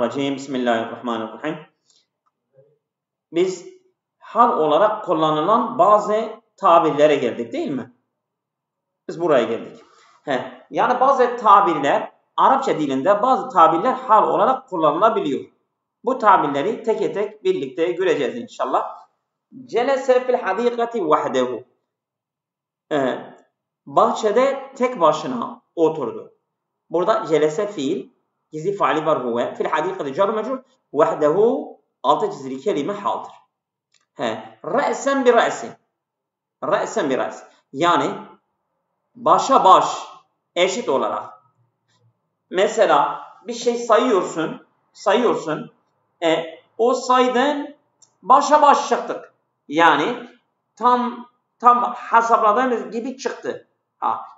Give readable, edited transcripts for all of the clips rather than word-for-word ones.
Bismillahirrahmanirrahim. Biz hal olarak kullanılan bazı tabirlere geldik değil mi? Biz buraya geldik. Yani bazı tabirler, Arapça dilinde bazı tabirler hal olarak kullanılabiliyor. Bu tabirleri tek tek birlikte göreceğiz inşallah. Celese fil hadikati vahdehu. Bahçede tek başına oturdu. Burada celese fiil, gizli faali var huve. Fil hadikati car mecrur, vahdehu altı çizili kelime haldır. Re'sen bir re'sin. Re'sen bir re'sin. Yani başa baş eşit olarak. Mesela bir şey sayıyorsun. O sayıdan başa baş çıktık. Yani tam hesapladığımız gibi çıktı.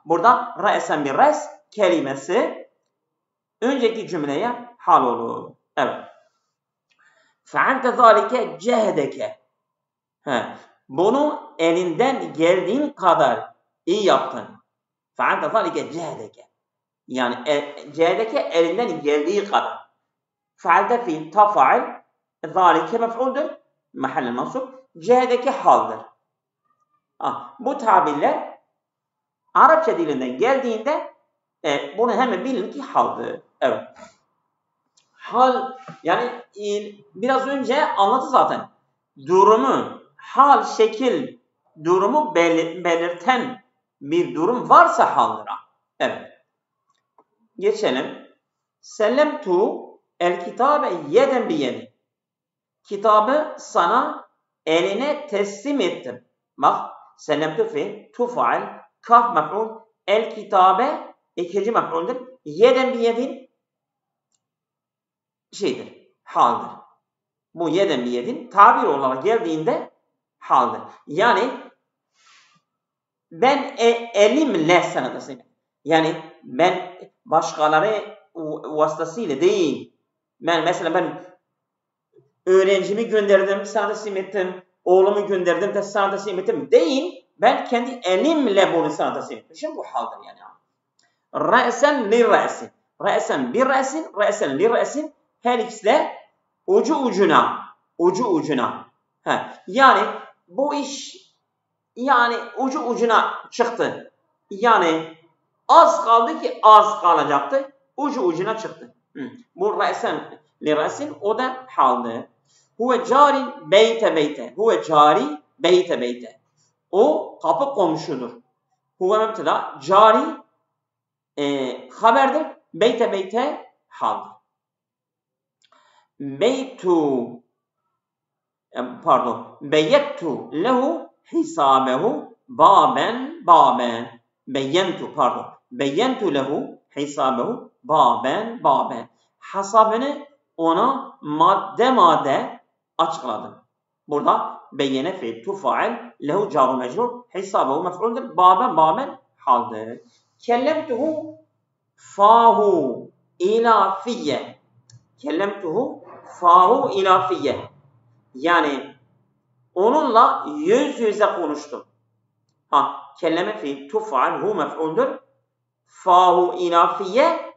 Burada re'sen bir re's kelimesi önceki cümleye hal olur. Evet. Fe'alte zâlike cehedeke. Bunu elinden geldiğin kadar iyi yaptın. Fe'alte zâlike cehedeke. Yani cehedeke elinden geldiği kadar. Fe'alte fiil tafa'il. Zâlike mef'uldür. Mahalle mansub. Cehedeke haldır. Bu tabirler Arapça dilinden geldiğinde bunu hemen bilin ki haldır. Evet. Hal yani biraz önce anlattı zaten. Durumu, hal, şekil, durumu belirten bir durum varsa haldır. Evet. Geçelim. Sellemtu el kitabe yeden biyedi. Kitabı sana eline teslim ettim. Bak. Sellemtu fi tufail kaf mef'ul el kitabe ikinci mef'uldür. Yeden biyedin şeydir, haldır. Bu yeden biyedin tabir olarak geldiğinde haldır. Yani ben elimle sana teslim ettim. Yani ben başkaları vasıtasıyla değil. Mesela ben öğrencimi gönderdim, sana teslim ettim. Oğlumu gönderdim de sana teslim ettim. Değil. Ben kendi elimle bunu sana teslim ettim. Şimdi bu haldir yani. Re'sen li re'sin. Re'sen bir re'sin, re'sen li re'sin. Her ikisi de ucu ucuna. Yani bu iş yani ucu ucuna çıktı. Yani az kaldı ki az kalacaktı. Ucu ucuna çıktı. Bu re'sen li re'sin o da haldı. Huve cari beyte. Huve cari beyte. O kapı komşudur. Huve mebteda cari haberdir. Beyte haldır. Beyyettu lehu hisabehu baben. Beyyentu lehu hisabehu baben. Hesabını ona madde açıkladım. Burada beyyene fiil tufail lehu caru mecrur hisabehu mef'uldür. Baben haldır. Kellemtuhu fahu ilafiyye. Yani onunla yüz yüze konuştum. Kelleme fiil tufail hu mef'uldür. Fahu ilafiyye.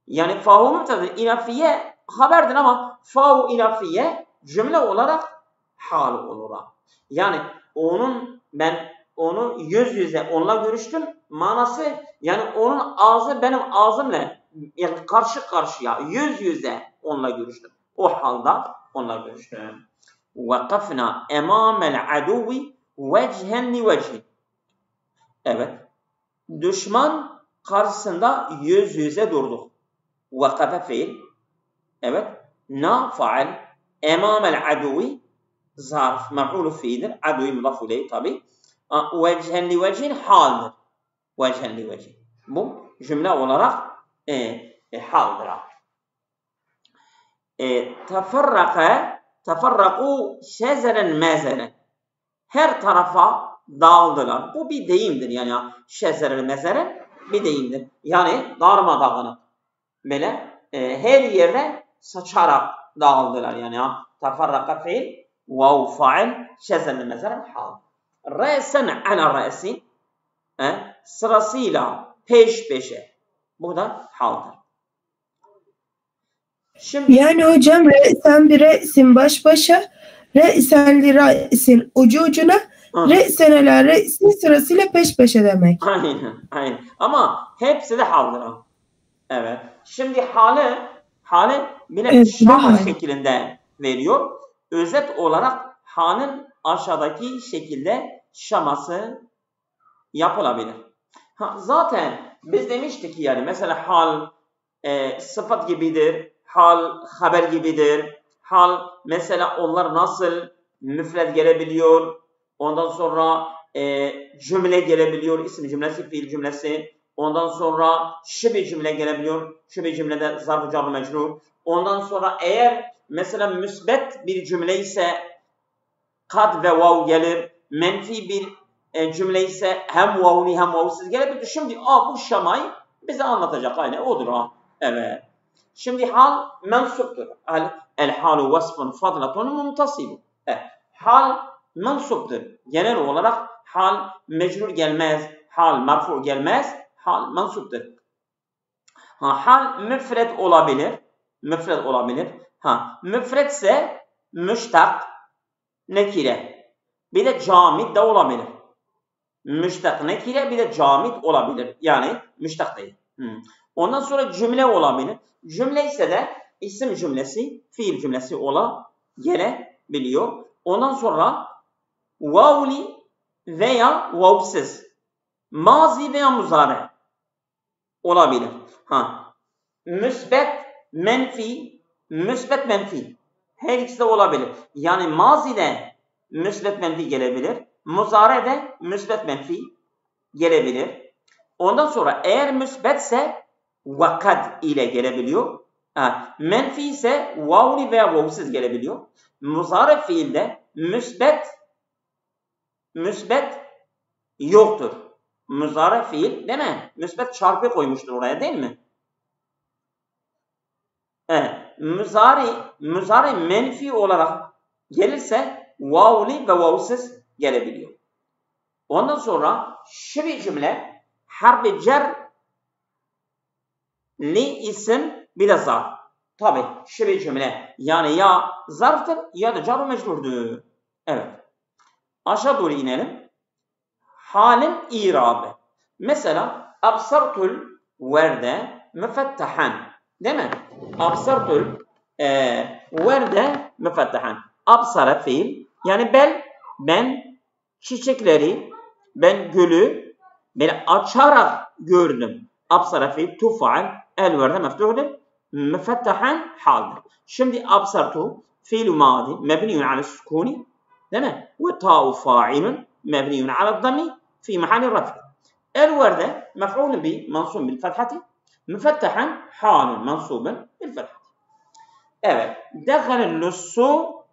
Yani fahu mef'uldür. İlafiye haberdir ama fahu ilafiyye cümle olarak hal olur. Yani ben onu yüz yüze onunla görüştüm. Manası yani onun ağzı benim ağzımla yani karşıya yüz yüze onunla görüştüm. O halde onunla görüştüm. Vakafna emamel aduvi vecihen li vecih. Evet. Düşman karşısında yüz yüze durduk. Vakafe fiil. Evet. Na faal emamel aduvi zarf mef'ulu fiildir. Aduvi mudaf ileyh tabi. Vecihen li vecihin haldir. Vecihen li vecih. Bu cümle olarak haldır. Teferraku şezeren mezeren. Her tarafa dağıldılar. Bu bir deyimdir yani. Şezeren mezeren bir deyimdir. Yani darmadağınık. Böyle her yere saçarak dağıldılar yani. Teferraka fiil vav fail şezeren mezeren hal. Re'sen ala re'sin sırasıyla peş peşe. Bu da haldır. Şimdi Yani hocam re'sen bir re'sin baş başa, re'senli re'sin ucu ucuna, re'senela re'sin sırasıyla peş peşe demek. aynen. Ama hepsi de haldır ha. Evet. Şimdi hali bile Evet, şama hali. şeklinde veriyor. Özet olarak halin aşağıdaki şekilde şaması yapılabilir. Zaten biz demiştik yani mesela hal sıfat gibidir, hal haber gibidir, hal mesela onlar nasıl müfred gelebiliyor, ondan sonra cümle gelebiliyor, isim cümlesi, fiil cümlesi, ondan sonra şibi cümle gelebiliyor, şibi cümlede zarf-ı car mecrur, ondan sonra eğer mesela müsbet bir cümle ise kad ve vav gelir, menfi bir cümle ise hem vavli hem vavsiz gelebilir. Şimdi bu şamayı bize anlatacak aynen odur ha. Evet. Şimdi hal mensuptur. El halu vasfun fadlatun muntasibu. Hal mensuptur. Genel olarak hal mecrur gelmez, hal merfu gelmez, hal mensuptur. Hal müfred olabilir. Müfred olabilir. Müfredse müştak, nekire. Bir de camit de olabilir. Müştak nekire bir de camit olabilir. Yani müştak değil. Ondan sonra cümle olabilir. Cümle ise de isim cümlesi, fiil cümlesi gelebiliyor. Ondan sonra vavli veya vavsiz. Mazi veya muzare olabilir. Müsbet, menfi, müsbet menfi. Her ikisi de olabilir. Yani mazide müsbet menfi gelebilir. Muzarede müsbet menfi gelebilir. Ondan sonra eğer müsbetse vakad ile gelebiliyor. Menfi ise vavli veya vavsiz gelebiliyor. Muzare fiilde müsbet yoktur. Muzare fiil değil mi? Müsbet çarpı koymuştur oraya değil mi? Muzari menfi olarak gelirse vavli ve vavsiz gelebiliyor. Ondan sonra şu bir cümle harf-i cer li isim bir de zarf. Tabi şu bir cümle yani ya zarftır ya da car-ı mecrurdur. Evet. Aşağı doğru inelim. Halin irabı. Mesela absartul verde müfettahan. Değil mi? Absartul verde müfettahan. Absara fiil. Yani ben çiçekleri, ben gülü böyle açarak gördüm. Absara fiil tufal el verde meftuhdur. Müfettahan haldir. Şimdi absartu fiil madi mebniyun ala sukuni. Değil mi? Ve ta'u fa'ilun mebniyun ala dami fi mahalli raf'i. الوردة مفعول به منصوب بالفتحة مفتحا حال منصوب بالفتحة. Evet. دخل اللص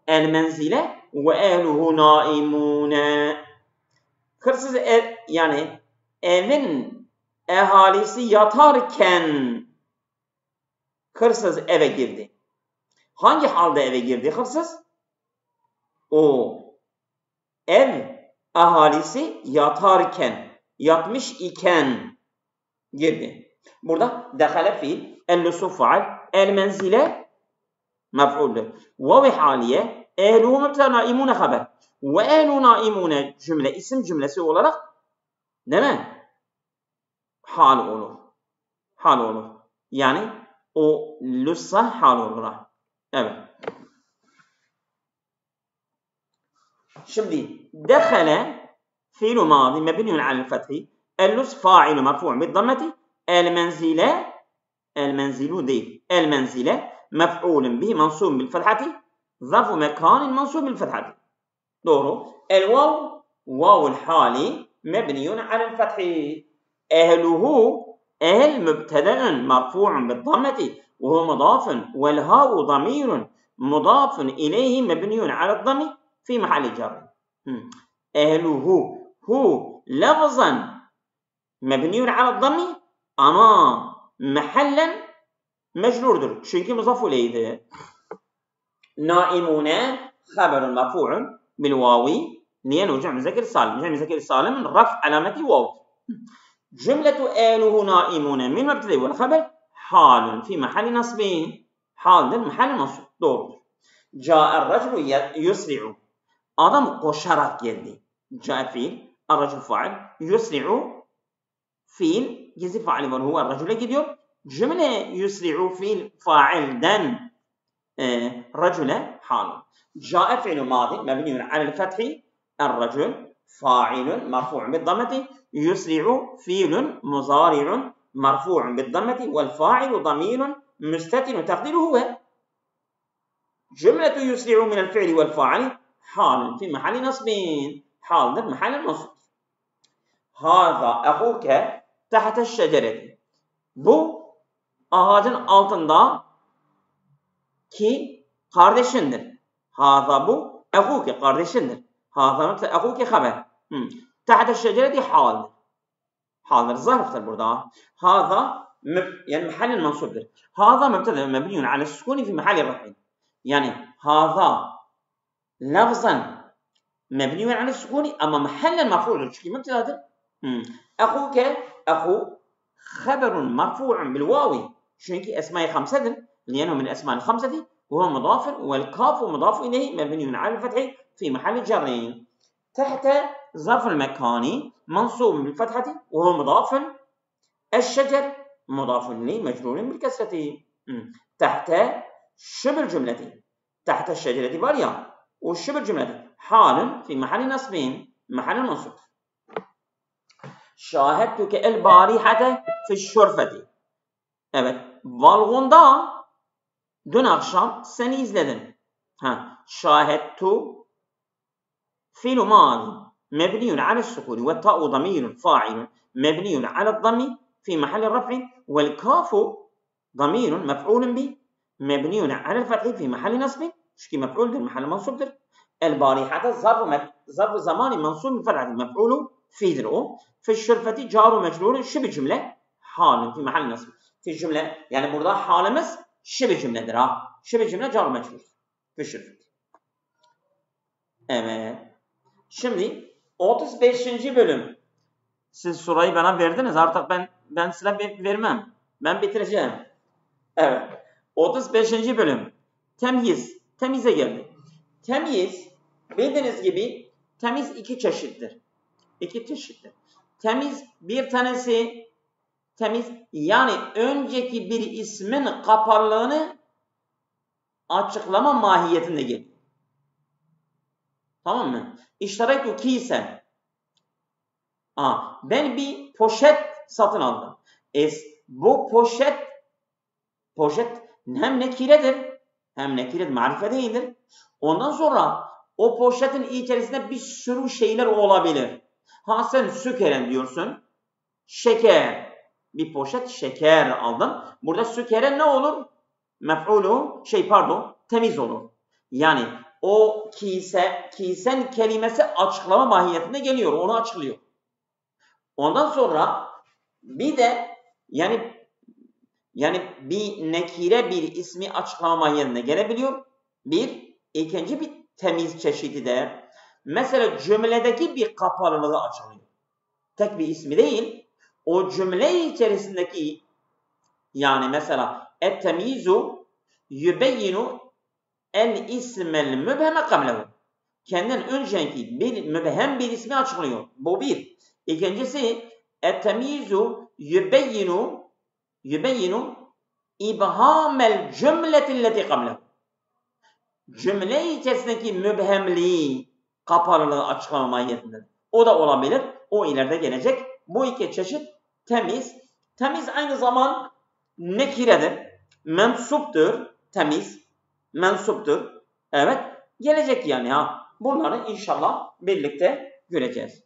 المنزل وأهله نائمون. Hırsız yani evin ehalisi yatarken hırsız eve girdi. Hangi halde eve girdi hırsız? O ev ahalisi yatarken, yatmış iken girdi. Burada dehale fiil, el-lusu faal, el-menzile mef'uldür. Ve haliye, ehluhu mübteda naimune haber. Ve ehlu naimune cümle, isim cümlesi olarak değil mi? Hal olur. Hal olur. Yani o lussa hal olur. Evet. Şimdi dehale fiil madi mebniyun alel fethi. El-lus fa'ilu merfu' bid-dammeti. El-menzilu değil. El-menzile mef'ulun bihi mansubun bil-fethati. Zarfu mekanin mansubun bil-fethati. Doğru. El-vav vavul hali mebniyun alel fethi. Ehluhu ehl mübteda'un merfu'un bid-dammeti. Ve huve mudafun vel-ha'u damirun mudafun ileyhi mebniyun alel-dammi fi mahalli jar. Ehluhu hu lafzan mebniyun alel-dammi ama mahallen mecrurdur. Çünkü muzaf ileydi. Naimune haberun merfu'un bil vavi liyen cem zekir salim. Cem zekir salim raf alameti vav. Cümletu ehluhu naimune min mebtede vel haber halun fi mahalli nasbin. haldir. Mahal mansup. Doğrudur. Ca'er raculu yusri'u. Adam koşarak geldi. Ca'a fiil. Er-racul fail. Yusri'u fiil. Gizli faili var. Huve racule gidiyor. Cümle yusri'u fiil failden racule hal. Ca'a fiilu madi. Mebniyun alel fethi. Er-racul fa'ilun marfu'un bid-dammeti. Yusri'u fiilun muzari'un marfu'un bid-dammeti. Vel fa'ilu damirun müstetirun takdiru huve. جملة يسرع من الفعل والفاعل حال في محل نصب حاضر محل النصب. هذا أخوك تحت الشجرة. Bu ağacın altında ki kardeşindir. Hâzâ bu ehuke kardeşindir. Hâzâ ehuke haber. Tahta şecereti haldir. Haldir zarftır burada. Hâzâ yani mahallin mansubdur. Hâzâ mübteda mebniyun ala sukuni fi mahalli raf'in. Yani hâzâ lafzan mebniyun ala sukuni ama mahallen maf'ulun çünkü mübtedadır. Ehuke ehu خبر مرفوع بالواو çünkü esma-i hamsedir. لأنه من الأسماء الخمسة وهو مضاف والكاف مضاف إليه مبني على الفتح في محل جر تحت ظرف المكان منصوب بالفتحة وهو مضاف الشجر مضاف إليه مجرور بالكسرة تحت شبه الجملة تحت الشجرة باريا والشبه الجملة حال في محل نصب محل منصوب. Şahedtuke el barihate fi'ş-şurfeti. Evet, balgonda dün akşam seni izledim. Şahedtu fi'lu madi mebniyun ala's-sukuni ve ta'u damirun fa'ilun mebniyun ala'd-dammi fi mahalli raf'in vel kafu damirun mef'ulun bi mebniyun ala'l-fethi fi mahalli nasbin çünkü mef'uldur mahalli mansubdur. El barihate zarf zamani mansub bi fethatin mef'ulu fi'dir o. Fi'ş-şurfeti caru mecrurun şibh cümle halin fi mahalli nasb. Fi cümle yani burada halimiz şibh cümledir ha. Şibh cümle caru mecrur. Fi'ş-şurfeti. Evet. Şimdi 35. bölüm. Siz surayı bana verdiniz. Artık ben size vermem. Ben bitireceğim. Evet. 35. bölüm. Temyiz. Temize geldi. Temyiz bildiğiniz gibi temiz iki çeşittir. İki çeşittir. Temiz bir tanesi temiz yani önceki bir ismin kapalılığını açıklama mahiyetinde gelir. Tamam mı? İştaraytu kiysen. Ben bir poşet satın aldım. Bu poşet hem nekiredir hem nekiret marife değildir. Ondan sonra o poşetin içerisinde bir sürü şeyler olabilir. Sen sükeren diyorsun. Şeker. Bir poşet şeker aldın. Burada sükere ne olur? Mef'ulu temiz olur. Yani o kiysen kelimesi açıklama mahiyetine geliyor. Onu açıklıyor. Ondan sonra bir de yani bir nekire bir ismi açıklama mahiyetine gelebiliyor. İkinci bir temiz çeşidi de mesela cümledeki bir kapalılığı açıklıyor. Tek bir ismi değil. O cümle içerisindeki yani mesela et-temyizu yubeyyinu el-ismel mübheme kablehu. Kendinden önceki bir mübhem bir ismi açıklıyor. Bu bir. İkincisi et-temyizu yubeyyinu ibhamel cümletilleti kablehu. Cümle içerisindeki mübhemliği, kapalılığı açıklama mahiyetindedir. O da olabilir. O ileride gelecek. Bu iki çeşit temiz. Temiz aynı zaman nekiredir. Mensuptur. Temiz. Mensuptur. Evet. Gelecek yani ha. Bunları inşallah birlikte göreceğiz.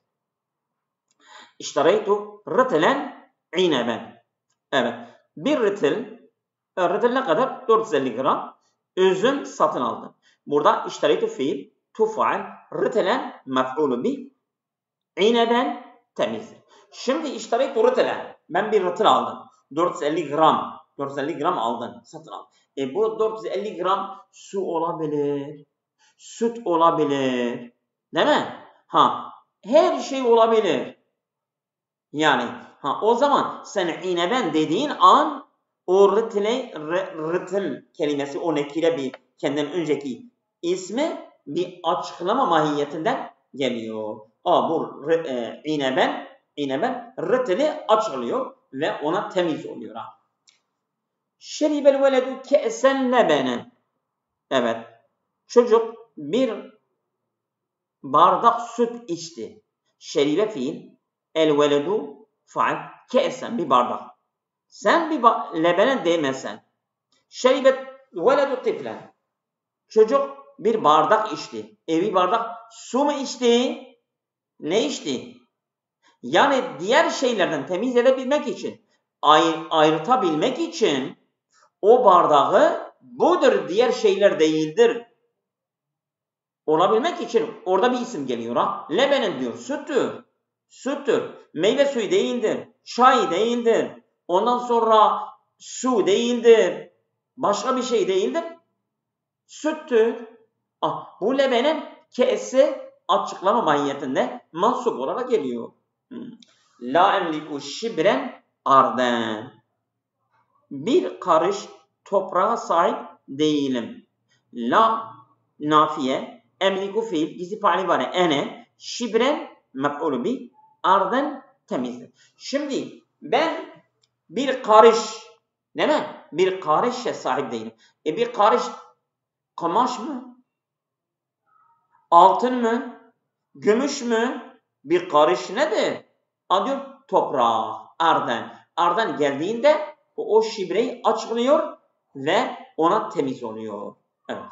İştaraytu rıtılen ineben. Evet. Bir rıtıl ne kadar? 450 gram. Üzüm satın aldım. Burada iştaraytu fiil tufaal rıtılen mef'ulu bi ineben temizdir. Şimdi iştaraytu rıtılen. Ben bir rıtıl aldım. 450 gram aldın. Satın aldın. Bu 450 gram su olabilir. Süt olabilir. Değil mi? Her şey olabilir. Yani o zaman sen ineben dediğin an O rıtıl kelimesi, o nekire bir kendinden önceki ismi bir açıklama mahiyetinden geliyor. Bu ineben rıtılı açıklıyor ve ona temiz oluyor. Şeribel veledu ke'sen lebenen. Evet. Çocuk bir bardak süt içti. Şeribe fiil. El veledu faal. Ke'sen bir bardak. Sen bir lebenen değmezsen. Şeribet veledu tiflen. Çocuk bir bardak içti. Bir bardak su mu içti? Ne içti? Yani diğer şeylerden temiz edebilmek için, ayırtabilmek için o bardağı budur, diğer şeyler değildir olabilmek için orada bir isim geliyor. Lebenen diyor. Süttür. Süttür. Meyve suyu değildir. Çay değildir. Ondan sonra su değildir. Başka bir şey değildir. Süttür. Bu lebenin ke'si açıklama mahiyetinde mansup olarak geliyor. La emliku şibren arden. Bir karış toprağa sahip değilim. La nafiye, emliku fiil, gizli faali var. Ene, şibren mef'ulü bi, arden temizdir. Şimdi ben bir karış, değil mi? Bir karışa sahip değilim. Bir karış kumaş mı? Altın mı? Gümüş mü? Bir karış nedir? Adı toprağı, arden. Arden geldiğinde o şibreyi açıklıyor ve ona temiz oluyor. Evet.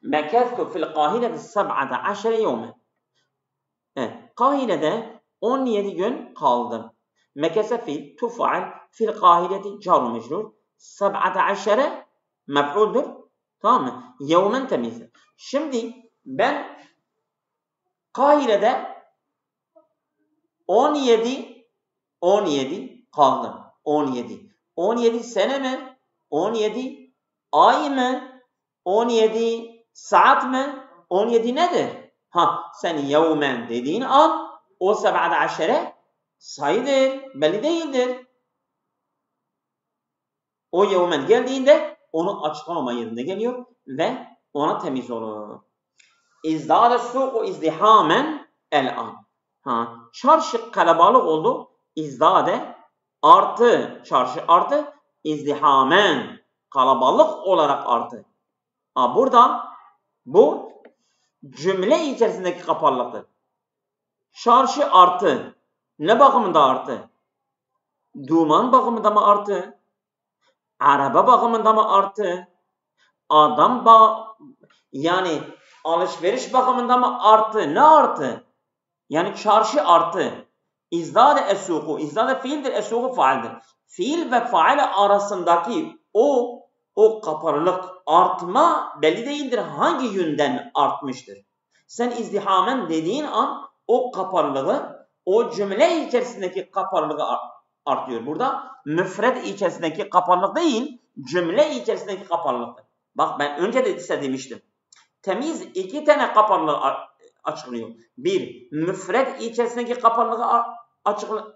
Mekâztu fil Kahire'de 17 yevmen. Evet. Kahire'de 17 gün kaldım. Mekese fiil tufaal fil Kahire'de car mecrur. 17 mef'uldur. Tamam mı? Yevmen temizdir. Şimdi ben Kahire'de 17 kaldım. 17 sene mi? 17 ay mı? 17 saat mi? 17 nedir? Sen yevmen dediğin an o 17 sayıdır. Belli değildir. O yevmen geldiğinde onu açıklamama yerine geliyor ve ona temiz olur. İzdâde suku izdihamen el-an. Çarşı kalabalık oldu. İzdâde artı. Çarşı artı. İzdihamen. Kalabalık olarak artı. Burada bu cümle içerisindeki kapalılıktır. Çarşı artı. Ne bakımında artı? Duman bakımında mı artı? Araba bakımında mı artı? Yani alışveriş bakımında mı artı? Ne artı? Yani çarşı artı. İzdâde es-sûku. İzdâde fiildir, es-sûku faaldir. Fiil ve faal arasındaki o kapalılık, artma belli değildir. Hangi yönden artmıştır? Sen izdihamen dediğin an o kapalılığı, o cümle içerisindeki kapalılığı artıyor. Burada müfred içerisindeki kapalılık değil, cümle içerisindeki kapalılık. Bak ben önce de size demiştim. Temiz iki tane kapalılığı açıklıyor. Bir, müfred içerisindeki kapalılığı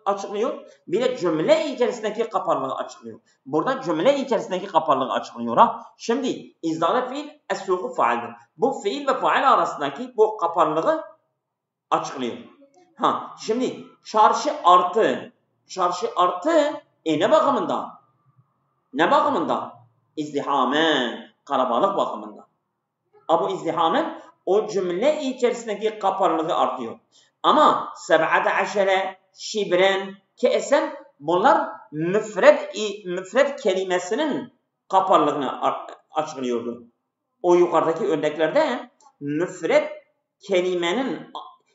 açıklıyor. Bir de cümle içerisindeki kapalılığı açıklıyor. Burada cümle içerisindeki kapalılığı açıklıyor. Şimdi izdâle fiil es-sûku faaldir. Bu fiil ve faal arasındaki bu kapalılığı açıklıyor. Şimdi çarşı artı. Çarşı artı ne bakımında? Ne bakımında? İzdihamen. Kalabalık bakımında. Bu izdihamen o cümle içerisindeki kapalılığı artıyor. Ama 17 şibren ke'sen bunlar müfred kelimesinin kapalılığını açıklıyordu. O yukarıdaki örneklerde müfred kelimenin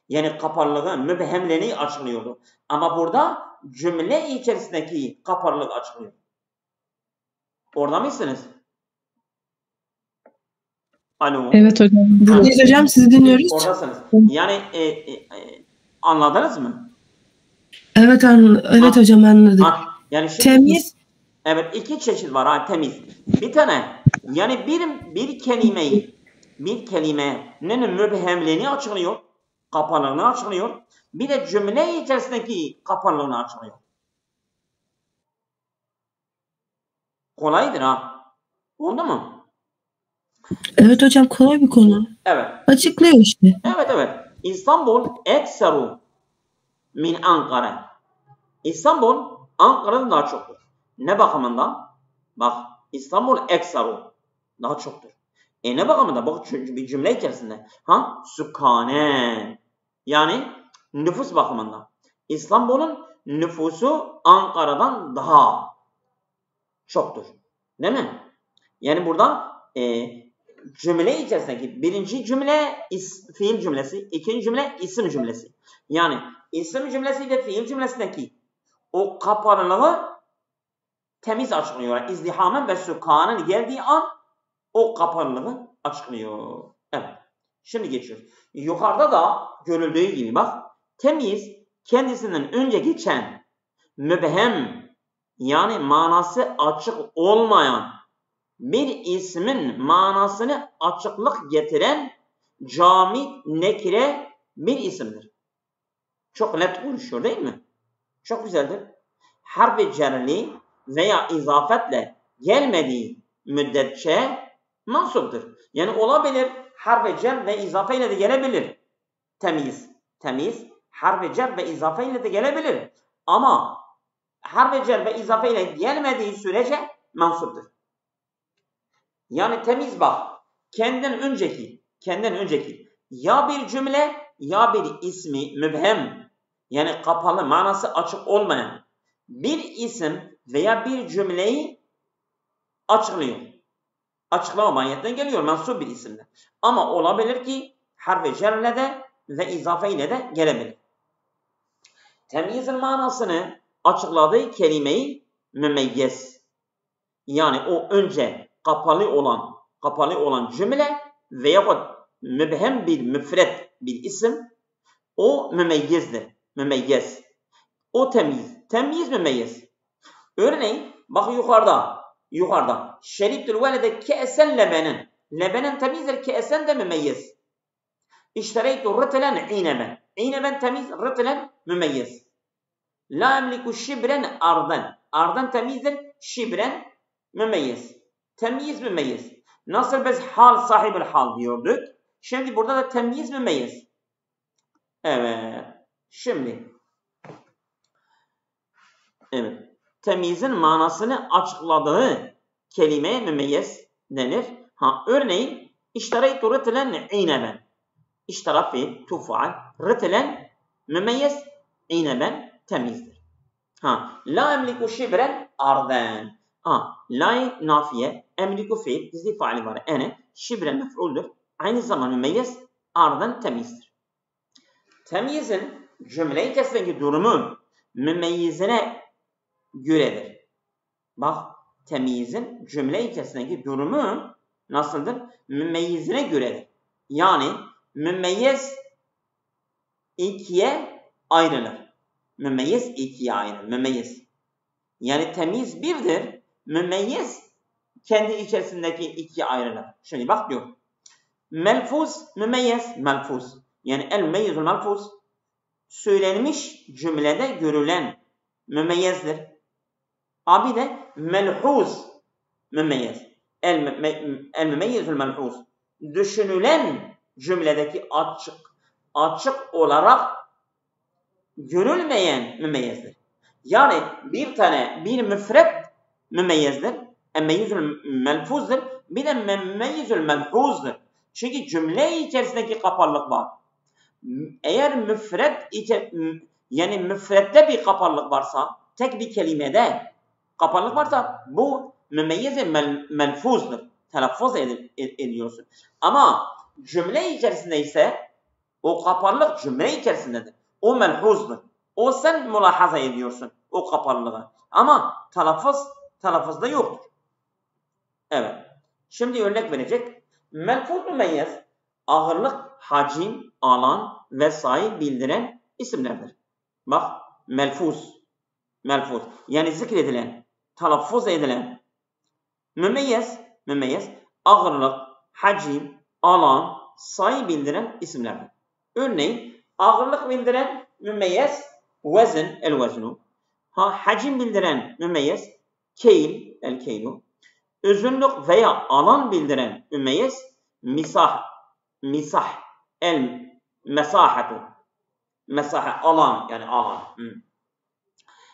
yani kapalılığı, mübhemliliği açıklıyordu. Ama burada cümle içerisindeki kapalılığı açıklıyor. Orada mısınız? Alo. Evet hocam. Buradayız hocam, sizi dinliyoruz. Oradasınız. Yani anladınız mı? Evet hocam anladık. Yani şimdi, temiz. Evet, iki çeşit var temiz. Bir tane yani bir kelimenin mübhemliğini açıklıyor, kapalılığını açıklıyor. Bir de cümle içerisindeki kapalılığını açıklıyor. Kolaydır ha. Oldu mu? Evet hocam, kolay bir konu. Evet. Açıklıyor işte. Evet. İstanbul ekseru min Ankara. İstanbul Ankara'dan daha çoktur. Ne bakımından? Bak, İstanbul ekseru daha çoktur. Ne bakımından? Bak, çünkü bir cümle içerisinde. Sükane. Yani nüfus bakımından. İstanbul'un nüfusu Ankara'dan daha çoktur. Değil mi? Yani burada cümle içerisindeki birinci cümle fiil cümlesi, ikinci cümle isim cümlesi. Yani isim cümlesi ile fiil cümlesindeki o kapalılığı temiz açıklıyor. İzdihamın ve sükanın geldiği an o kapalılığı açıklıyor. Evet. Şimdi geçiyoruz. Yukarıda da görüldüğü gibi bak, temiz kendisinden önce geçen mübhem, yani manası açık olmayan bir ismin manasını açıklık getiren cami nekire bir isimdir. Çok net konuşuyor değil mi? Çok güzeldir. Harf-i cerli veya izafetle gelmediği müddetçe mansuptur. Yani olabilir, harf-i cer ve izafeyle de gelebilir. Temiz, harf-i cer ve izafeyle de gelebilir. Ama harf-i cer ve izafeyle gelmediği sürece mansuptur. Yani temiz bak, kendinden önceki ya bir cümle ya bir ismi mübhem, yani kapalı, manası açık olmayan bir isim veya bir cümleyi açıklıyor. Açıklama mahiyetinden geliyor, mensup bir isimle. Ama olabilir ki harf-i cerle de ve izafe ile de gelebilir. Temyizin manasını açıkladığı kelimeyi mümeyyez, yani o önce kapalı olan cümle veya mübhem bir müfret bir isim, o mümeyyizdir. Mümeyyez. O temiz mümeyyez. Örneğin bak yukarıda. Şeribtül velede ke'esen lebenen. Lebenen temizdir, ke'esen de mümeyyez. İştereytu rıtılen ineben. İneben temiz, rıtılen mümeyyez. La emliku şibren ardan. Ardan temizdir, şibren mümeyyez. Temyiz mümeyyez. Nasıl biz hal sahibül hal diyorduk. Şimdi burada da temyiz mümeyyez. Evet. Şimdi. Evet. Temyizin manasını açıkladığı kelimeye mümeyyez denir. Örneğin iştereytu rıtılen ineben. İştera fiil tufaal. Rıtılen mümeyyez, ineben temizdir. La emliku şibren ardan. La nafiye, emliku fiil, gizli faali var. Şibren mef'uldür. Aynı zamanda mümeyyez, ardan temizdir. Temyizin cümle içerisindeki durumu mümeyyizine göredir. Bak, temyizin cümle içerisindeki durumu nasıldır? Mümeyyizine göredir. Yani mümeyyez ikiye ayrılır. Mümeyyez ikiye ayrılır. Mümeyyez. Yani temyiz birdir. Mümeyyez kendi içerisindeki ikiye ayrılır. Şimdi bak diyor. Melfuz, mümeyyez, melfuz. Yani el meyyizul melfuz söylenmiş cümlede görülen mümeyyezdir. Abi de melhuz mümeyyez. El mümeyyizul melhuz düşünülen cümledeki açık olarak görülmeyen mümeyyezdir. Yani bir müfret mümeyyezdir. Meyyizül melfuzdur. Bir de meyyizül melhuzdur. Çünkü cümle içerisindeki kapalılık var. Eğer müfrette bir kapalılık varsa, tek bir kelimede kapalılık varsa bu mümeyyiz melfuzdur. Telaffuz ediyorsun. Ama cümle içerisinde ise o kapalılık cümle içerisindedir. O melhuzdur. O sen mülahaza ediyorsun o kapalılığı. Ama telaffuzda yoktur. Evet. Şimdi örnek verecek. Melfuz mümeyyez ağırlık, hacim, alan vesaire bildiren isimlerdir. Bak, melfuz. Yani zikredilen, telaffuz edilen. Mümeyyez ağırlık, hacim, alan, sayı bildiren isimlerdir. Örneğin ağırlık bildiren mümeyyez vezn, el veznu. Hacim bildiren mümeyyez keyl, el keylu. uzunluk veya alan bildiren ümmeyiz misah el mesahatu mesahe alan yani alan.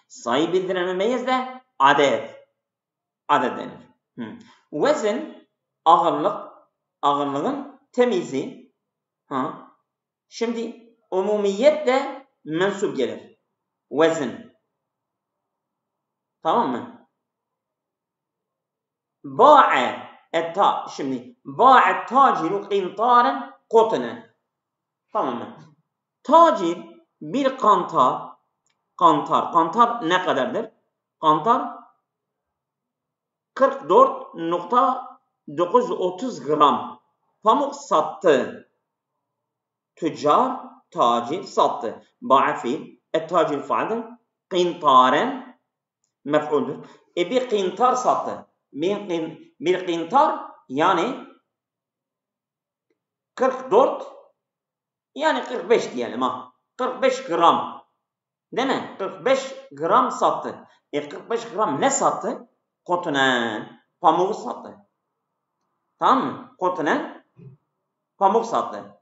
Sayı bildiren ümmeyiz de adet denir. Vezin ağırlığın temizi. Şimdi umumiyet de mensup gelir. Vezin. Tamam mı? Şimdi ba'e taciru qintaren qotnen. Tamam mı? Tacir bir kantar ne kadardır? Kantar 44.930 gram pamuk sattı. Tüccar, tacir sattı. Ba'a fiil, et-tacir faildir. Qintaren mef'uldür. Bir qintar sattı. Bir qintar yani 44 yani 45 diyelim ha. 45 gram. Değil mi? 45 gram sattı. 45 gram ne sattı? Kotnen. Pamuğu sattı. Tamam mı? Kotnen pamuk sattı.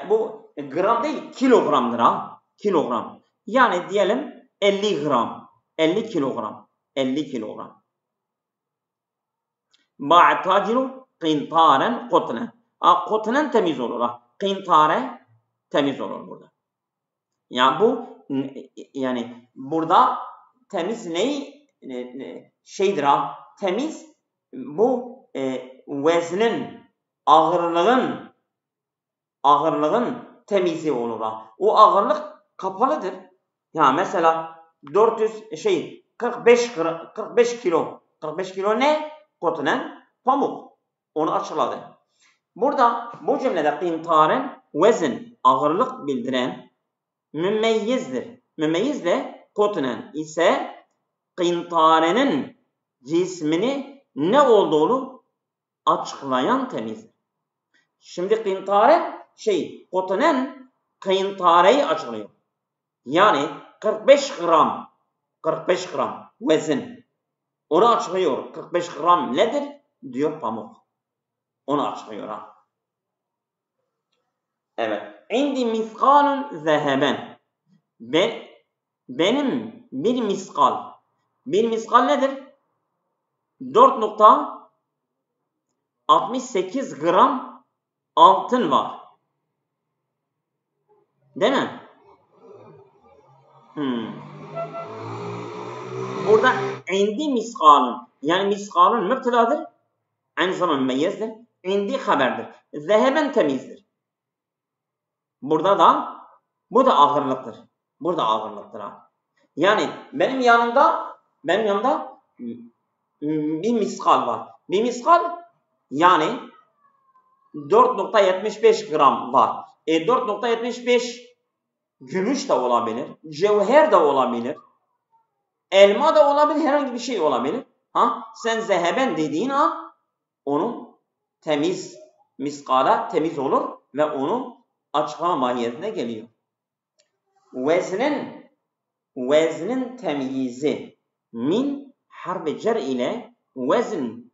Bu gram değil kilogramdır ha. Kilogram. Yani diyelim 50 gram. 50 kilogram. 50 kilogram. Ba'a taciru qintaren kotnen. Kotnen temiz olur ha. Qintare temiz olur burada. Yani bu yani burada temiz neyi şeydir ha? Temiz bu veznin ağırlığın temizi olur ha. O ağırlık kapalıdır. Ya mesela 45 kilo. 45 kilo ne? Kotnen pamuk. Onu açıkladı. Burada bu cümlede qintaren vezin ağırlık bildiren mümeyyizdir. Mümeyyiz de kotnen ise qintarenin cismini ne olduğunu açıklayan temizdir. Şimdi qintare kotnen qintareyi açıklıyor. Yani 45 gram vezin. Onu açıklıyor. 45 gram nedir? Diyor pamuk. Onu açıklıyor ha. Evet. İndi miskalun zeheben. Benim bir miskal. Bir miskal nedir? 4.68 gram altın var. Değil mi? Burada indi miskalun. Yani miskalun müptedadır. Aynı zamanda mümeyyizdir. İndi haberdir. Zeheben temizdir. Burada da bu da ağırlıktır. Burada ağırlıktır ha. Yani benim yanımda bir miskal var. Bir miskal yani 4.75 gram var. 4.75 gümüş de olabilir. Cevher de olabilir. Elma da olabilir. Herhangi bir şey olabilir. Sen zeheben dediğin an onun temiz miskala temiz olur ve onun açıklama mahiyetine geliyor. Veznin temyizi min harfi cer ile vezn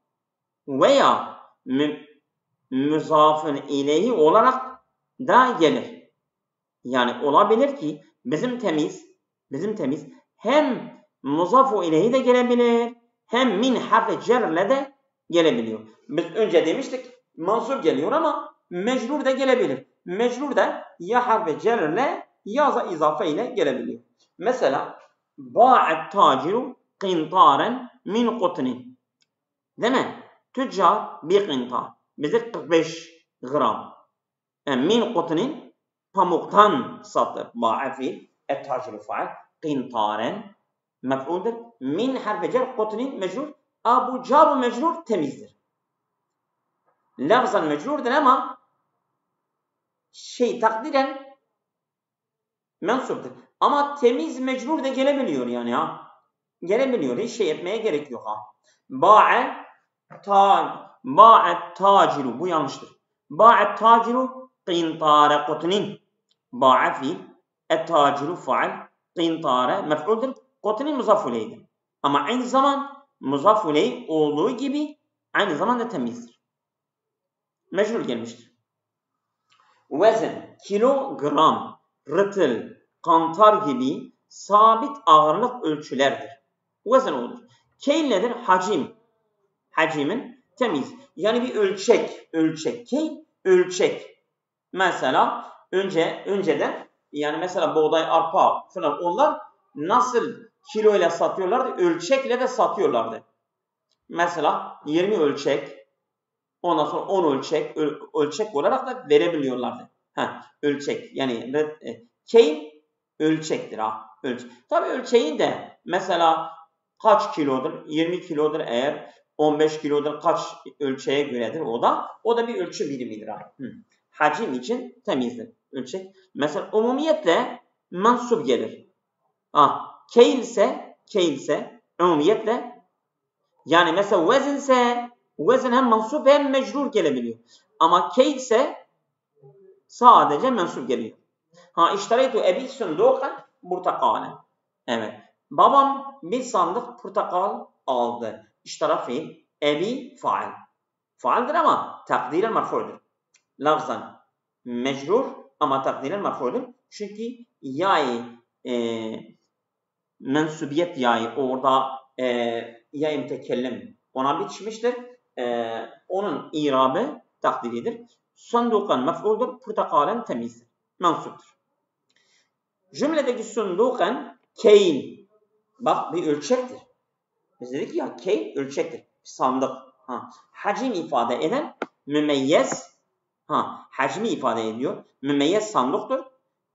veya müzafın ileyhi olarak da gelir. Yani olabilir ki bizim temiz hem muzafu ileyhi de gelebilir hem min harfi cerle de gelebiliyor. Biz önce demiştik mansur geliyor ama mecrur da gelebilir. Mecrur da ya harfi cerle ya da izafe ile gelebiliyor. Mesela ba'et taciru qintaren min qutnin. Değil mi? Tüccar bir qintar. Bize 45 gram. Yani min qutnin pamuktan sattı. Ba'a fiil. Et taciru faal. Qintaren mef'uldur. Min harfi cer qutnin mecrur. Bu car ve mecrur temizdir. Lafzan mecrurdur ama takdiren mensuptur. Ama temiz mecrur da gelebiliyor yani ha. Gelebiliyor. Hiç etmeye gerek yok ha. Ba'et taciru. Bu yanlıştır. Ba'et taciru qintare qutnin. Ba'a fiil. Et taciru faal. Qintare mef'uldur. Qutnin muzaf ileyhdir. Ama aynı zaman muzaf ileyh olduğu gibi aynı zamanda temizdir. Mecrur gelmiştir. Vezn, kilogram, rıtıl, kantar gibi sabit ağırlık ölçülerdir. Vezn olur. Keyl nedir? Hacim. Hacimin temiz. Yani bir ölçek. Keyl, ölçek. Mesela önceden yani mesela buğday, arpa falan onlar nasıl kilo ile satıyorlardı? Ölçekle de satıyorlardı. Mesela 20 ölçek, ondan sonra 10 ölçek olarak da verebiliyorlardı. Ölçek yani keyl ölçektir ölçek. Tabii ölçeğin de mesela kaç kilodur? 20 kilodur eğer 15 kilodur kaç ölçeğe göredir o da bir ölçü birimidir Hacim için temizdir ölçek. Mesela umumiyetle mensup gelir. Keyl ise umumiyetle yani mesela vezin hem mensup hem mecrur gelebiliyor. Ama keyl ise sadece mensup geliyor. İştareytu ebi sundukan portakalen. Evet. Babam bir sandık portakal aldı. İştara fiil. Ebi faal. Faaldir ama takdiren marfu'dur. Lafzan mecrur ama takdiren marfu'dur. Çünkü yayı mensubiyet yayı orada yayı mütekellim ona biçmiştir. Onun irabı takdiridir. Sandukan mef'uldur. Portakalen temizdir. Mensuptur. Cümledeki sundukan keyl. Bak bir ölçektir. Biz dedik ya keyl ölçektir. Sandık. Hacim ifade eden mümeyyez. Hacmi ifade ediyor. Mümeyyez sandıktır.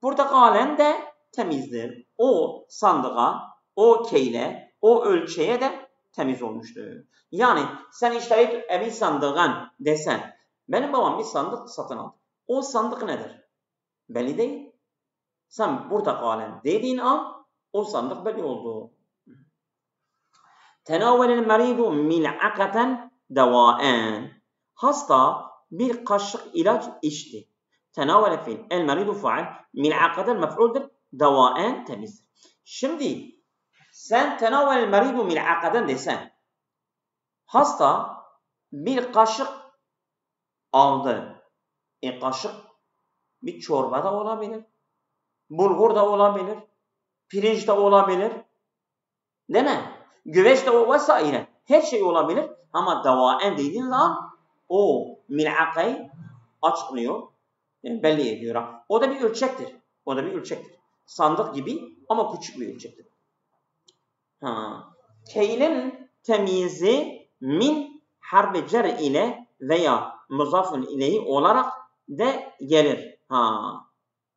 Portakalen de temizdir. O sandığa, o keyle, o ölçeğe de temiz olmuştur. Yani sen iştaret evi sandığın desen, benim babam bir sandık satın aldı. O sandık nedir? Belli değil. Sen portakalen dediğin an o sandık belli oldu. Tenavelel meridu mil'akaten devaen. Hasta bir kaşık ilaç içti. Tenavele fiil. El meridu faal. Mil'akaten mef'uldur. Devaen temizdir. Şimdi sen tenavelel meridu mil'akaten desen. Hasta bir kaşık aldı. Kaşık bir çorba da olabilir. Bulgur da olabilir. Pirinç de olabilir. Değil mi? Güveç de vesaire. Her şey olabilir. Ama devaen dediğin zaman o mil'akayı açıklıyor. Belli ediyor. O da bir ölçektir. Sandık gibi ama küçük bir ölçektir. Keylin temyizi min harbi cer ile veya muzafun ileyhi olarak de gelir.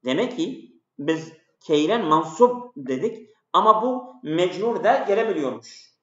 Demek ki biz keylen mansup dedik ama bu mecrur da gelebiliyormuş.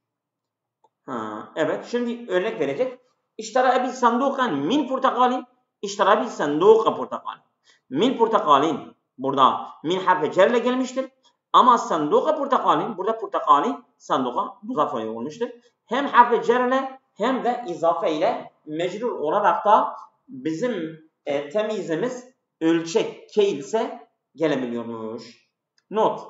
Evet şimdi örnek verecek. İştara bir sandukan min portakalin. İştara bir sanduka portakalin. Min portakalin burada min harfi cerle gelmiştir. Ama sanduka portakalin burada portakalin sanduka muzaf olmuştur. Hem harfi cerle hem de izafe ile mecrur olarak da bizim temizimiz ölçek keyl ise gelebiliyormuş. Not.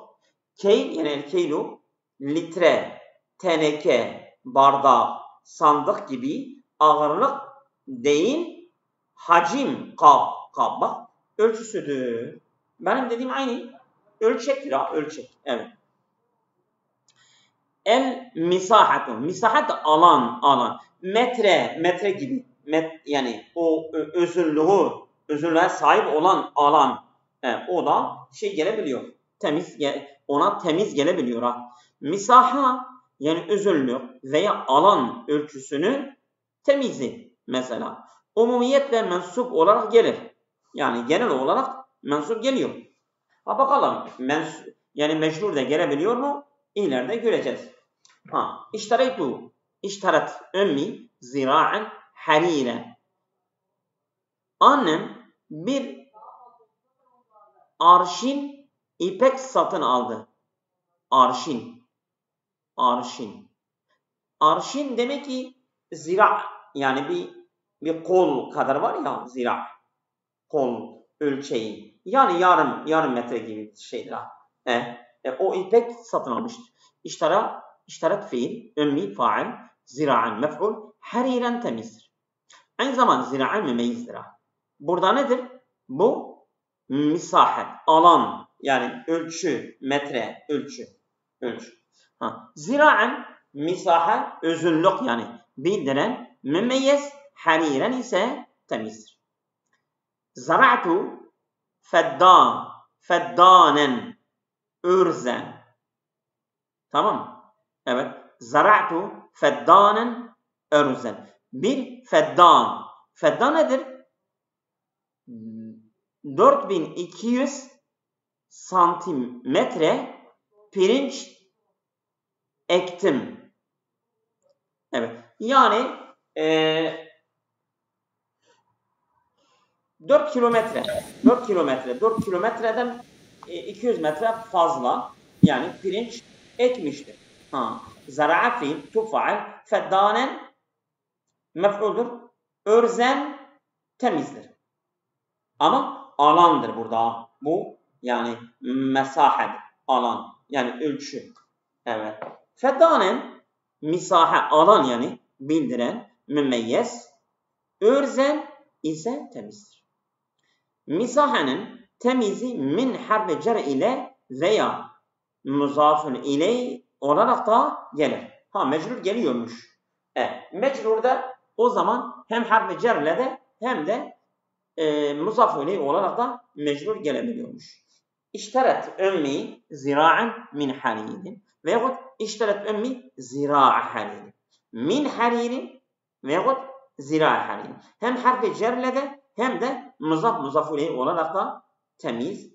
Keyl yani el keylu litre, teneke, bardak, sandık gibi ağırlık değil, hacim, kap. Bak ölçüsüdür. Benim dediğim aynı. Ölçektir ölçek. Evet. El misahatu. Misahat alan. Metre gibi. Yani o özünlüğe sahip olan alan. O da gelebiliyor. Ona temiz gelebiliyor. Misaha yani özünlük veya alan ölçüsünü temizli mesela. Umumiyetle mensup olarak gelir. Yani genel olarak mensup geliyor. Bakalım yani mecrur da gelebiliyor mu? İleride göreceğiz. İştaret ümmi zira'en harire. Annem bir arşin ipek satın aldı. Arşin. Arşin demek ki zira yani bir kol kadar var ya zira. Kol ölçeği. Yani yarım metre gibi şeyler. O ipek satın almıştır. İştara iştaret fiil, ümmi fail, zira'an mef'ul, hariren temizdir. Aynı zaman zira'an mümeyizdir. Burada nedir? Bu misahet, alan, yani ölçü, metre, ölçü. Zira'an misahe, özünlük yani bildiren, mümeyyiz, hariren ise temizdir. Zara'tu feddanen, örzen. Tamam mı? Evet. Zara'tu feddanen, örzen. Bir feddan. Feddan nedir? 4200 santimetre pirinç ektim. Evet. Yani 4 kilometre. 4 kilometre. 4 kilometreden 200 metre fazla. Yani pirinç ekmiştir. Zara'a fiil, tufail, feddanen mef'uldur. Örzen temizdir. Ama alandır burada. Bu yani mesahe, alan. Yani ölçü. Evet. Feddanen misahe, alan yani bildiren, mümeyyiz. Örzen ise temizdir. Misahenin temizi min harfi cer ile veya muzafun ile olarak da gelir. Mecrur geliyormuş. Mecrurda o zaman hem harfi cerle de hem de muzafun ile olarak da mecrur gelebiliyormuş. İşteret ümmi zira'an min haririn veyahut işteret ümmi zira'a haririn. Min haririn veyahut zira'a haririn. Hem harfi cerle de hem de muzafun ile olarak da temiz,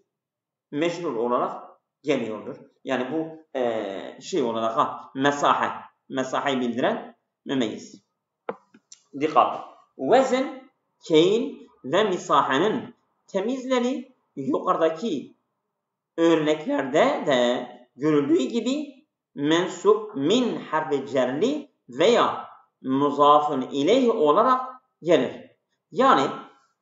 mecrur olarak geliyordur. Yani bu şey olarak mesaheyi bildiren mümeyyiz. Dikkat! Vezn, keyil ve misahenin temizleri yukarıdaki örneklerde de görüldüğü gibi mensup min harfi cerli veya muzafun ileyh olarak gelir. Yani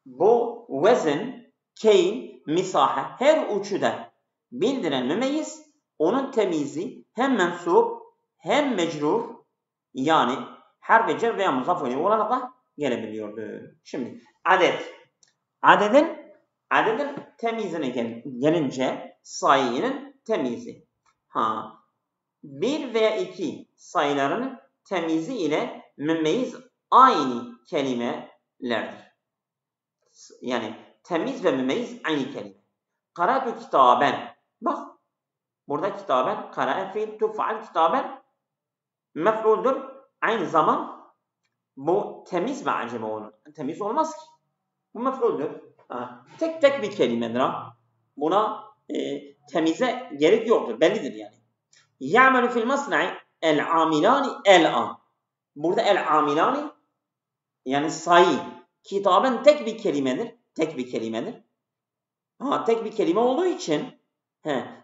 bu vezn, keyil, misahe her üçüde bildiren mümeyyiz, onun temizi hem mensup hem mecrur yani harf-i cer veya muzaf olarak da gelebiliyordu. Şimdi adedin temizine gelince sayının temizi. 1 veya 2 sayıların temizi ile mümeyyiz aynı kelimelerdir. Yani temiz ve mümeyyiz aynı kelime. Karatu kitaben. Bak. Burada kitaben, kara'a fiil, tufa'al kitaben mef'uldur. Aynı zaman bu temiz mi acaba onun? Temiz olmaz ki. Bu mef'uldur. Tek tek bir kelimedir. Buna temize gerek yoktur. Bellidir yani. Ya'melu fil masna'i el-amilani el-an. Burada el-amilani yani sayı. Kitaben tek bir kelimedir. Tek bir kelimedir. Tek bir kelime olduğu için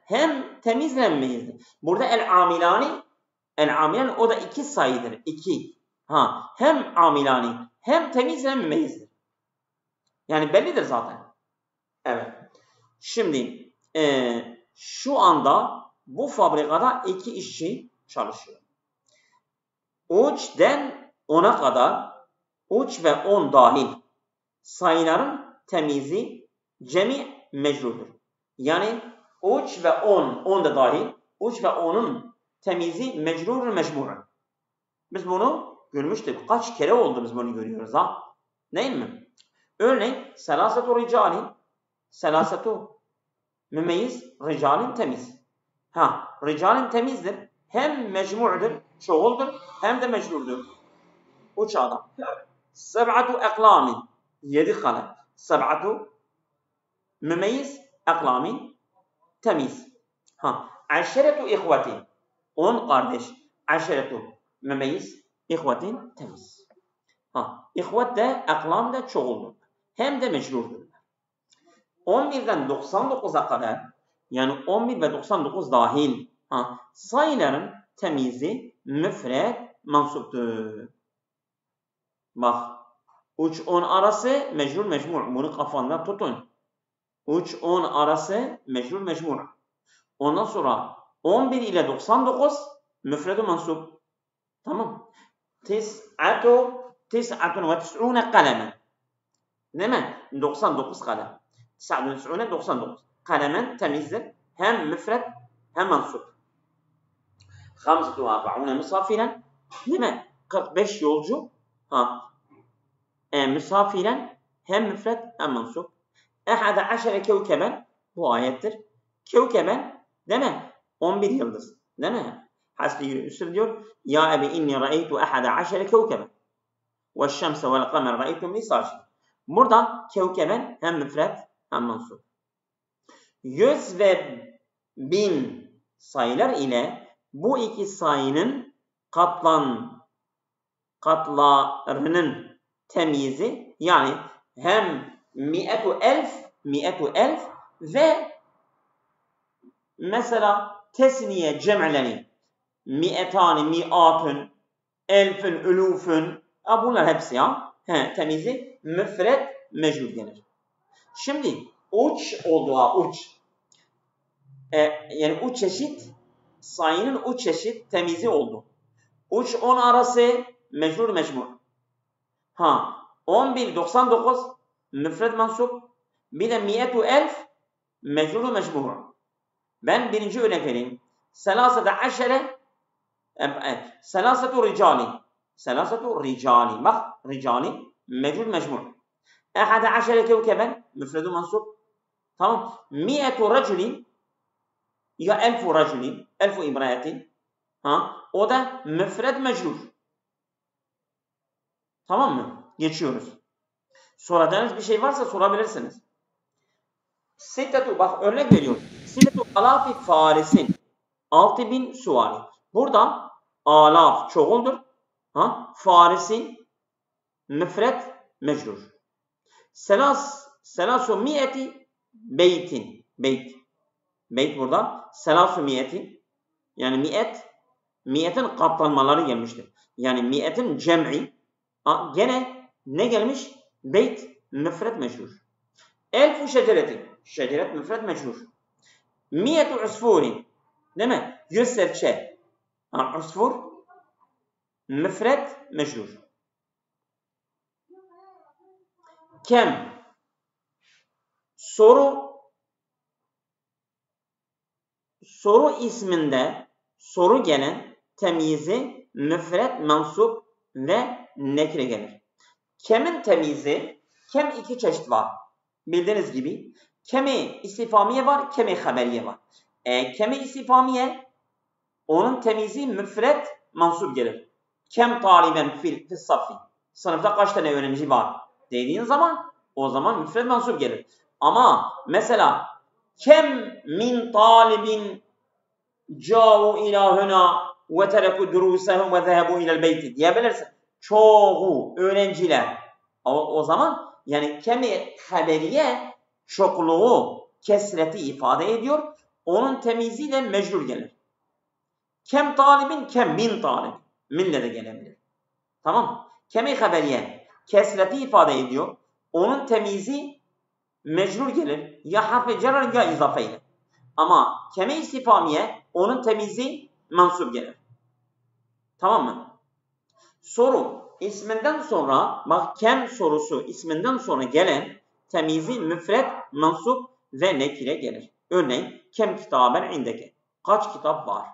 hem temiz hem mümeyizdir. Burada el-amilani o da 2 sayıdır. 2. Hem amilani hem temiz hem mümeyizdir. Yani bellidir zaten. Evet. Şimdi şu anda bu fabrikada 2 işçi çalışıyor. 3'den 10'a kadar 3 ve 10 dahil sayıların temizi cemi mecrurdur. Yani 3 ve 10 da dahil 3 ve 10'un temizi mecrur mecmur. Biz bunu görmüştük. Kaç kere oldu biz bunu görüyoruz Değil mi? Örneğin selasatu ricalin, selasatu mümeyyiz, ricalin temiz. Ricalin temizdir. Hem mecmu'dur, çoğuldur, hem de mecrurdur. 3 adam. Seb'atu eklamin, 7 kalem. Seb'atu mümeyyiz, eklamin temiz. Aşeretu ihvetin, 10 kardeş. Aşeretu mümeyyiz, ihvetin temiz. İhvet de, eklam da çoğuldur. Hem de mecrurdur. 11'den 99'a kadar, yani 11 ve 99 dahil sayıların temizi müfred mansuptur. Bak, 3-10 arası mecrur mecmur. Bunu kafandan tutun. 3-10 arası mecrur mecmur. Ondan sonra 11 ile 99 müfredu mansub. Tamam. Tis'atun ve tis'une kalemen. Değil mi? 99 kalem. 99. Kalemen temizdir. Hem müfred hem mansub. 45 misafiren. Değil mi? 45 yolcu. Misafiren hem müfred hem mansub. 11 kevkeben. Bu ayettir. Kevkeben değil mi? 11 yıldız. Değil mi? Hasbi Yusuf diyor. Ya ebi inni ra'eytu 11 kevkeben. Ve şemse vel kamer ra'eytum li sajid. Burada kevkeben hem müfred hem mansub. 100 ve 1000 sayılar ile bu iki sayının katlarının temyizi, yani hem mi'etu elf ve mesela tesniye cem'leri mi'etani, mi'atun, elfün, ülufün, bunlar hepsi temyizi müfred mecrur denir. Şimdi uç oldu uç. Yani uç çeşit, sayının uç çeşit temizi oldu. Uç 10 arası mecrur mecmur. 11 99 müfred mansup. Bir de mi'etu elf mecrur mecmur. Ben birinci örnek vereyim. Selasatu ricali. Bak ricali mecrur mecmur. 11 kevkeben müfredu mansup. Tamam. Mi'etu raculi ya elfu raculi, elfu imrayatin. O da müfred mecrur. Tamam mı? Geçiyoruz. Soracağınız bir şey varsa sorabilirsiniz. Sittetu, bak örnek veriyorum. Sittetu alafi farisin. 6000 suvari. Burada alaf çoğuldur. Farisin müfred mecrur. Selasu mi'eti beytin. Beyt burada. Selasu mi'eti. Yani mi'etin katlanmaları gelmiştir. Yani mi'etin cem'i. Gene ne gelmiş? Beyt müfred mecrur. Elfu şeceretin. Şeceret müfred mecrur. Mi'etu usfurin. Değil mi? 100 serçe. Usfur müfred mecrur. Kem. Soru isminde soru gelen temyizi müfred, mensup ve nekre gelir. Kemin temyizi, kem iki çeşit var. Bildiğiniz gibi kemi istifamiye var, kemi haberiye var. Kemi istifamiye onun temyizi müfred, mensup gelir. Kem taliben fil safi. Sınıfta kaç tane öğrenci var dediğin zaman o zaman müfred mensup gelir. Ama mesela kem min talibin câ'u ilâ huna ve tereku durûsehum ve zehebu ilel beyti diyebilirsin. Çoğu öğrenciler. O zaman yani kemi haberiye çokluğu, kesreti ifade ediyor. Onun temyiziyle mecrur gelir. Kem talibin, kem min talib. Minle de gelebilir. Tamam. Kemi haberiye kesreti ifade ediyor. Onun temyizi mecrur gelir. Ya harf-i cerer ya izafeyle. Ama kemi istifamiye onun temyizi mensup gelir. Tamam mı? Soru isminden sonra, bak kem sorusu isminden sonra gelen temyizi müfred, mensup ve nekire gelir. Örneğin kem kitaben indeki. Kaç kitap var?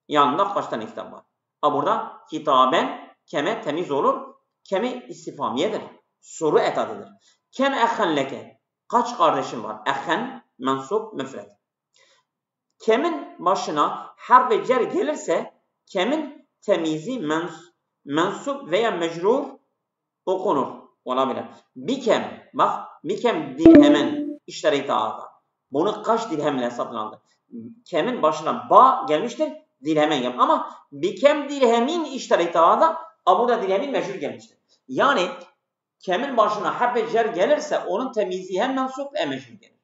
Yanında kaç tane kitap var? Burada kitaben keme temiz olur. Kemi istifamiyedir. Soru etadıdır. Kem echen leke. Kaç kardeşin var? Echen, mensup, müfred. Kemin başına harf-i cer gelirse kemin temyizi mensup veya mecrur okunur. Olabilir. Bikem, bak bikem dirhemen işleriydi ağda. Bunu kaç dirhemle satın aldı? Kemin başına ba gelmiştir. Dirhemen yap. Ama bikem dirhemin işleriydi ağda. Burada dirhemin mecrur gelmiştir. Yani kemin başına harf-i cer gelirse onun temyizi hem mensup hem mecrur gelir.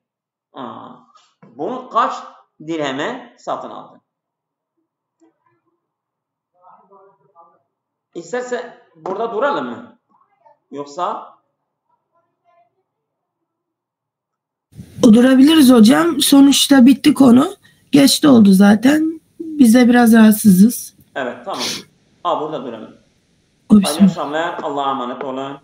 Bunu kaç dirheme satın aldı? İsterse burada duralım mı? Yoksa? Durabiliriz hocam. Sonuçta bitti konu. Geç de oldu zaten. Biz de biraz rahatsızız. Evet tamam. Burada duralım. Bismillah. Hayırlı akşamlar. Allah'a emanet olun.